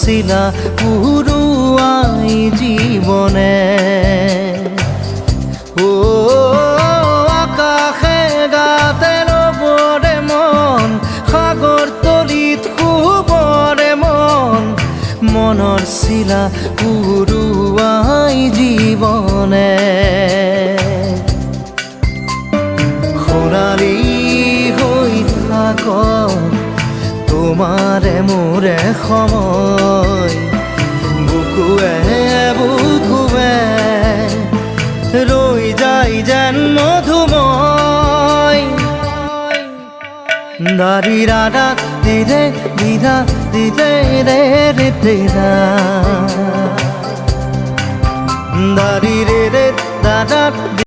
শিলা পুরুয়াই জীবনে ও আকাশে গাতে রবরে মন সাগর তলিত শুবরে মন মনৰ শিলা পুরুয়াই জীবনে সোণালী হৈ থাক তোমাৰে মোৰে সময় বুকুৱে বুকুৱে ৰৈ যায় যেন মধুময় দাৰি ৰাধা দিদে দিদা দিদে ৰে ৰে দিদা দাৰি ৰে ৰে দাদা